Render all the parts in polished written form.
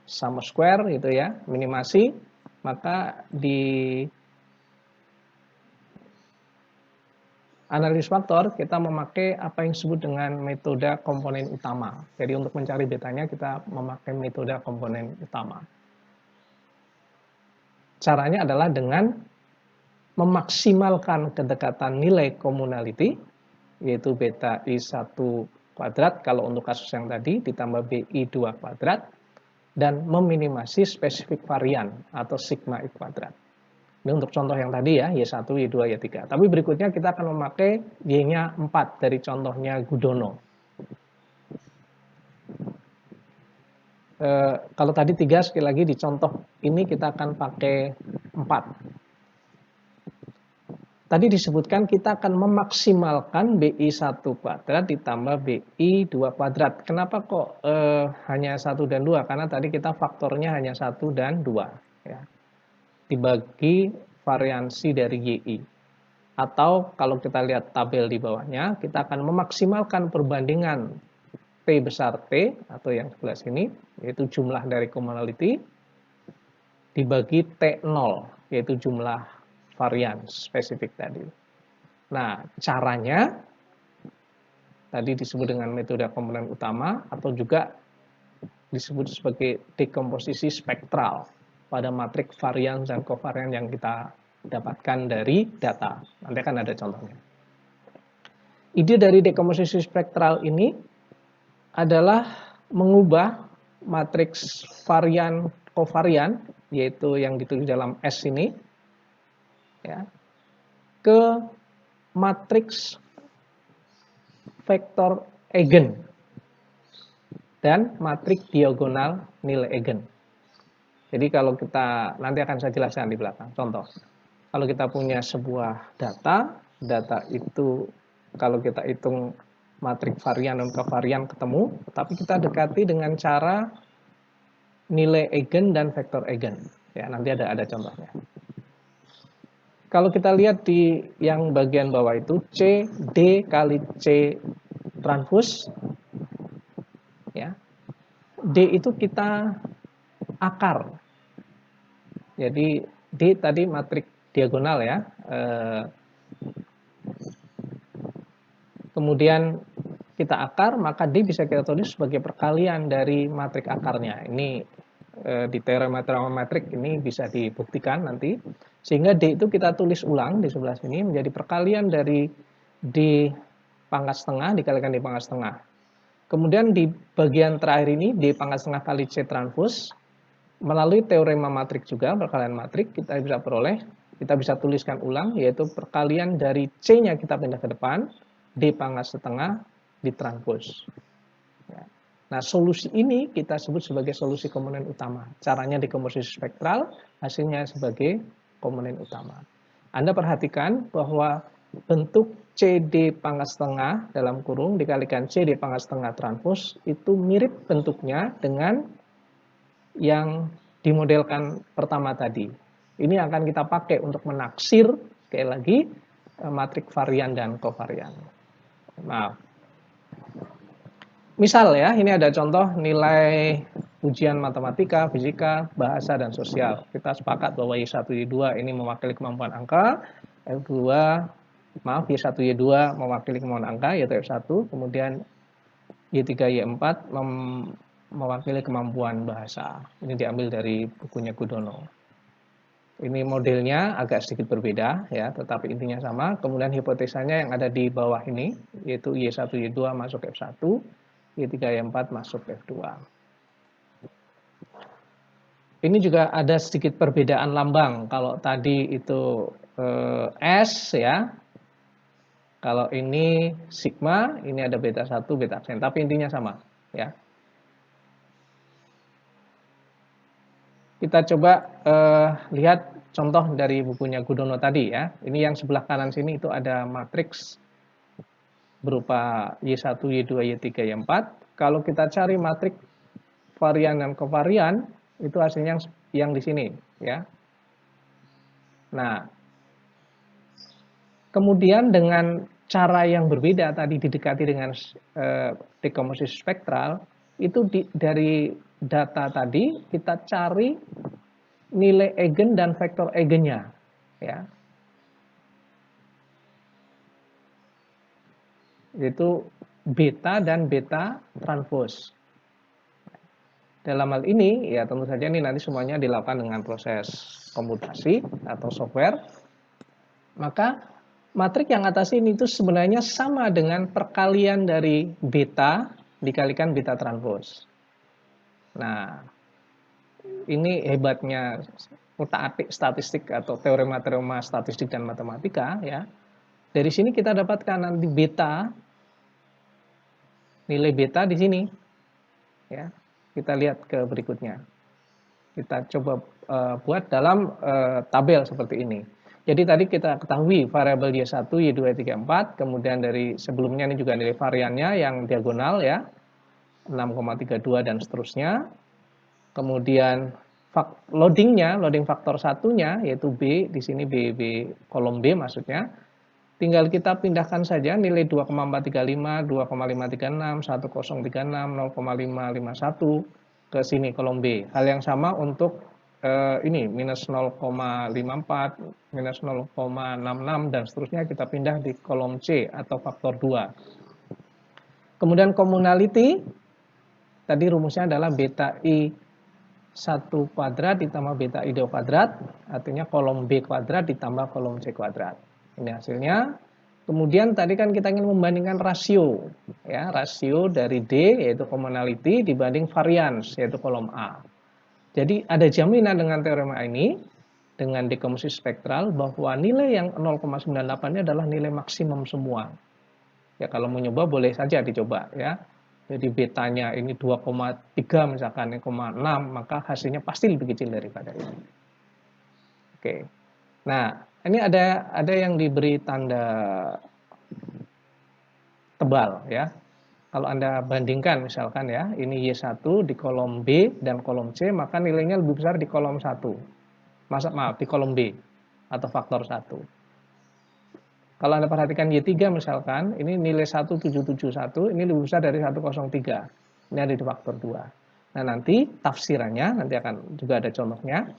sum square gitu ya, minimasi, maka di analisis faktor kita memakai apa yang disebut dengan metode komponen utama. Jadi untuk mencari betanya kita memakai metode komponen utama. Caranya adalah dengan memaksimalkan kedekatan nilai commonality, yaitu beta I1 kuadrat kalau untuk kasus yang tadi, ditambah BI2 kuadrat, dan meminimasi spesifik varian atau sigma I kuadrat. Ini untuk contoh yang tadi ya, Y1, Y2, Y3. Tapi berikutnya kita akan memakai Y-nya 4 dari contohnya Gudono. Kalau tadi 3, sekali lagi di contoh ini kita akan pakai 4. Tadi disebutkan kita akan memaksimalkan BI1 kuadrat ditambah BI2 kuadrat. Kenapa kok hanya 1 dan 2? Karena tadi kita faktornya hanya 1 dan 2. Ya. Dibagi variansi dari YI. Atau kalau kita lihat tabel di bawahnya, kita akan memaksimalkan perbandingan T besar T, atau yang sebelah sini, yaitu jumlah dari commonality, dibagi T0, yaitu jumlah varian spesifik tadi. Nah, caranya tadi disebut dengan metode komponen utama atau juga disebut sebagai dekomposisi spektral pada matrik varian dan kovarian yang kita dapatkan dari data. Nanti akan ada contohnya. Ide dari dekomposisi spektral ini adalah mengubah matriks varian kovarian, yaitu yang ditulis dalam S ini, ya, ke matriks vektor eigen dan matriks diagonal nilai eigen. Jadi kalau kita, nanti akan saya jelaskan di belakang, contoh. Kalau kita punya sebuah data itu kalau kita hitung matriks varian dan kovarian ketemu, tapi kita dekati dengan cara nilai eigen dan vektor eigen. Ya, nanti ada contohnya. Kalau kita lihat di yang bagian bawah itu C D kali C transpose, ya. D itu kita akar. Jadi D tadi matriks diagonal ya. Kemudian kita akar, maka D bisa kita tulis sebagai perkalian dari matriks akarnya. Ini di teorema trigonometrik ini bisa dibuktikan nanti. Sehingga D itu kita tulis ulang di sebelah sini menjadi perkalian dari D pangkat setengah dikalikan D pangkat setengah. Kemudian di bagian terakhir ini D pangkat setengah kali C transpose, melalui teorema matrik juga, perkalian matrik, kita bisa peroleh, kita bisa tuliskan ulang, yaitu perkalian dari C-nya kita pindah ke depan, D pangkat setengah ditranspose. Ya. Nah, solusi ini kita sebut sebagai solusi komponen utama. Caranya dekomposisi spektral, hasilnya sebagai komponen utama. Anda perhatikan bahwa bentuk CD pangkat setengah dalam kurung dikalikan CD pangkat setengah transpose itu mirip bentuknya dengan yang dimodelkan pertama tadi. Ini akan kita pakai untuk menaksir, sekali lagi, matrik varian dan kovarian. Maaf. Misal ya, ini ada contoh nilai ujian matematika, fisika, bahasa, dan sosial. Kita sepakat bahwa Y1, Y2 ini mewakili kemampuan angka, Y1, Y2 mewakili kemampuan angka, yaitu F1, kemudian Y3, Y4 mewakili kemampuan bahasa. Ini diambil dari bukunya Gudono. Ini modelnya agak sedikit berbeda ya, tetapi intinya sama. Kemudian hipotesanya yang ada di bawah ini, yaitu Y1, Y2 masuk F1, Y3, Y4 masuk F2. Ini juga ada sedikit perbedaan lambang. Kalau tadi itu S ya, kalau ini sigma, ini ada beta 1, beta aksen. Tapi intinya sama ya. Kita coba lihat contoh dari bukunya Gudono tadi ya. Ini yang sebelah kanan sini itu ada matriks berupa Y1, Y2, Y3, Y4. Kalau kita cari matriks varian dan kovarian, itu hasilnya yang di sini ya. Nah, kemudian dengan cara yang berbeda tadi didekati dengan dekomposisi spektral, itu dari data tadi, kita cari nilai eigen dan vektor eigennya, ya. Yaitu beta dan beta transpose. Dalam hal ini, ya tentu saja ini nanti semuanya dilakukan dengan proses komputasi atau software. Maka matrik yang atas ini itu sebenarnya sama dengan perkalian dari beta dikalikan beta transpose. Nah, ini hebatnya utak-atik statistik atau teorema-teorema statistik dan matematika, ya. Dari sini kita dapatkan nanti beta, nilai beta di sini, ya. Kita lihat ke berikutnya. Kita coba buat dalam tabel seperti ini. Jadi tadi kita ketahui variabel Y1, Y2, Y3, Y4, kemudian dari sebelumnya ini juga nilai variannya yang diagonal, ya, 6,32 dan seterusnya. Kemudian loading faktor satunya yaitu B, di sini B kolom B maksudnya. Tinggal kita pindahkan saja nilai 2,435, 2,536, 1036, 0,551 ke sini kolom B. Hal yang sama untuk ini minus 0,54, minus 0,66 dan seterusnya kita pindah di kolom C atau faktor 2. Kemudian communality tadi rumusnya adalah beta I 1 kuadrat ditambah beta I 2 kuadrat, artinya kolom B kuadrat ditambah kolom C kuadrat. Ini hasilnya. Kemudian tadi kan kita ingin membandingkan rasio, ya, rasio dari D yaitu commonality dibanding variance yaitu kolom A. Jadi ada jaminan dengan teorema ini dengan dekomposisi spektral bahwa nilai yang 0,98 ini adalah nilai maksimum semua. Ya kalau mau nyoba boleh saja dicoba, ya. Jadi betanya ini 2,3 misalkan 0,6, maka hasilnya pasti lebih kecil daripada ini. Oke. Nah, ini ada yang diberi tanda tebal, ya. Kalau Anda bandingkan misalkan, ya, ini Y1 di kolom B dan kolom C, maka nilainya lebih besar di kolom 1. Maaf, di kolom B atau faktor 1. Kalau Anda perhatikan Y3 misalkan, ini nilai 1771, ini lebih besar dari 103. Ini ada di faktor 2. Nah, nanti tafsirannya, nanti akan juga ada contohnya,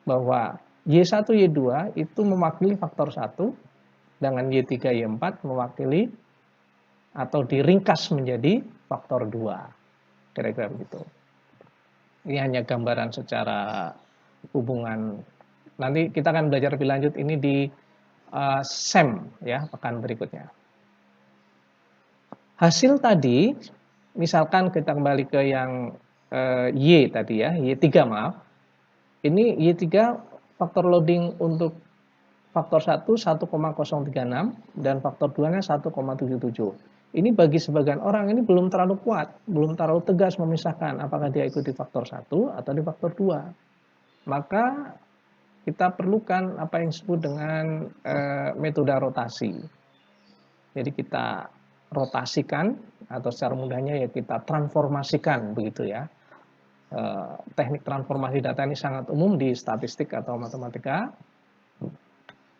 bahwa Y1, Y2 itu mewakili faktor 1, dengan Y3, Y4 mewakili atau diringkas menjadi faktor 2. Kira-kira begitu. Ini hanya gambaran secara hubungan. Nanti kita akan belajar lebih lanjut ini di SEM, ya, pekan berikutnya. Hasil tadi, misalkan kita kembali ke yang Y tadi, ya, Y3 maaf. Ini Y3 faktor loading untuk faktor 1 1,036 dan faktor 2-nya 1,77. Ini bagi sebagian orang ini belum terlalu kuat, belum terlalu tegas memisahkan apakah dia ikut di faktor 1 atau di faktor 2. Maka kita perlukan apa yang disebut dengan metode rotasi. Jadi kita rotasikan atau secara mudahnya ya kita transformasikan begitu, ya. Teknik transformasi data ini sangat umum di statistik atau matematika.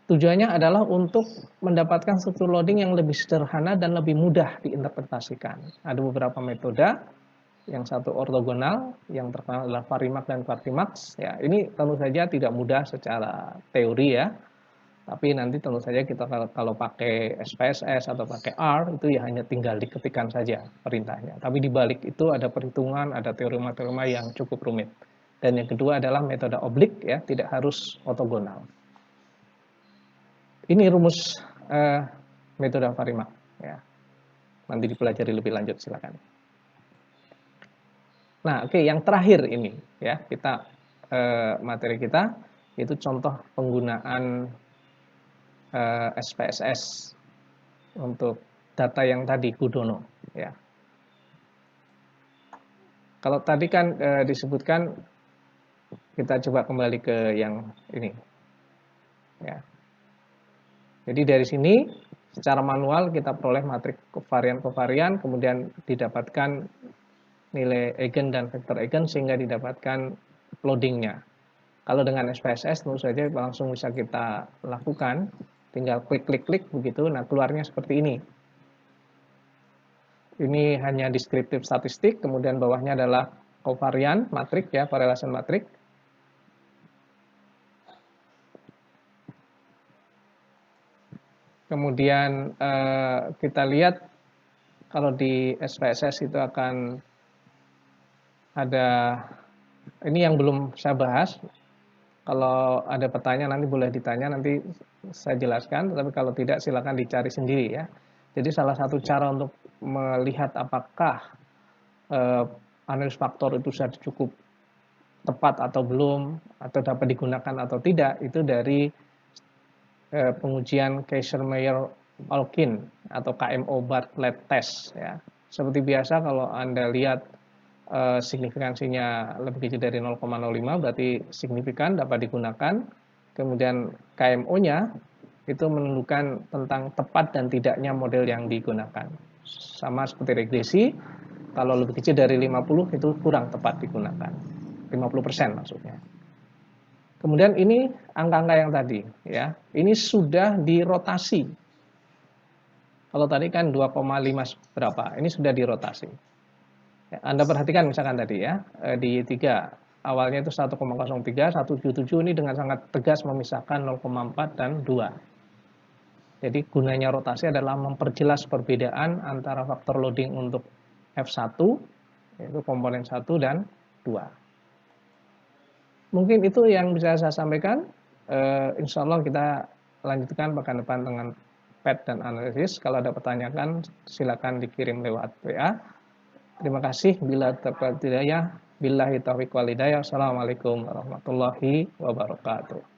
Tujuannya adalah untuk mendapatkan struktur loading yang lebih sederhana dan lebih mudah diinterpretasikan. Ada beberapa metode. Yang satu ortogonal, yang terkenal adalah Varimax dan Quartimax. Ya, ini tentu saja tidak mudah secara teori, ya. Tapi nanti tentu saja kita kalau pakai SPSS atau pakai R itu ya hanya tinggal diketikkan saja perintahnya. Tapi di balik itu ada perhitungan, ada teorema-teorema yang cukup rumit. Dan yang kedua adalah metode oblik, ya, tidak harus ortogonal. Ini rumus metode Varimax, ya. Nanti dipelajari lebih lanjut, silakan. Nah, oke, yang terakhir ini, ya, kita materi kita itu contoh penggunaan SPSS untuk data yang tadi Gudono, ya. Kalau tadi kan disebutkan, kita coba kembali ke yang ini, ya. Jadi dari sini secara manual kita peroleh matrik kovarian-kovarian, kemudian didapatkan nilai eigen dan vektor eigen sehingga didapatkan loadingnya. Kalau dengan SPSS tentu saja langsung bisa kita lakukan, tinggal klik begitu, nah keluarnya seperti ini. Ini hanya deskriptif statistik, kemudian bawahnya adalah covariant matrik ya, correlation matrik. Kemudian kita lihat kalau di SPSS itu akan ada, ini yang belum saya bahas. Kalau ada pertanyaan nanti boleh ditanya, nanti saya jelaskan, tapi kalau tidak silakan dicari sendiri ya. Jadi salah satu cara untuk melihat apakah analisis faktor itu sudah cukup tepat atau belum, atau dapat digunakan atau tidak, itu dari pengujian Kaiser-Meyer-Olkin atau KMO Bartlett test ya. Seperti biasa kalau Anda lihat signifikansinya lebih kecil dari 0,05 berarti signifikan, dapat digunakan. Kemudian KMO-nya itu menentukan tentang tepat dan tidaknya model yang digunakan. Sama seperti regresi, kalau lebih kecil dari 50 itu kurang tepat digunakan. 50% maksudnya. Kemudian ini angka-angka yang tadi ya, ini sudah dirotasi. Kalau tadi kan 2,5 berapa, ini sudah dirotasi. Ya, Anda perhatikan misalkan tadi ya, di 3 awalnya itu 1,03, 177 ini dengan sangat tegas memisahkan 0,4 dan 2. Jadi gunanya rotasi adalah memperjelas perbedaan antara faktor loading untuk F1 yaitu komponen 1 dan 2. Mungkin itu yang bisa saya sampaikan. Insya Allah kita lanjutkan pekan depan dengan PET dan analisis. Kalau ada pertanyaan silakan dikirim lewat WA. Terima kasih. Bila taufiq wal hidayah. Billahi taufiq wal hidayah. Assalamualaikum warahmatullahi wabarakatuh.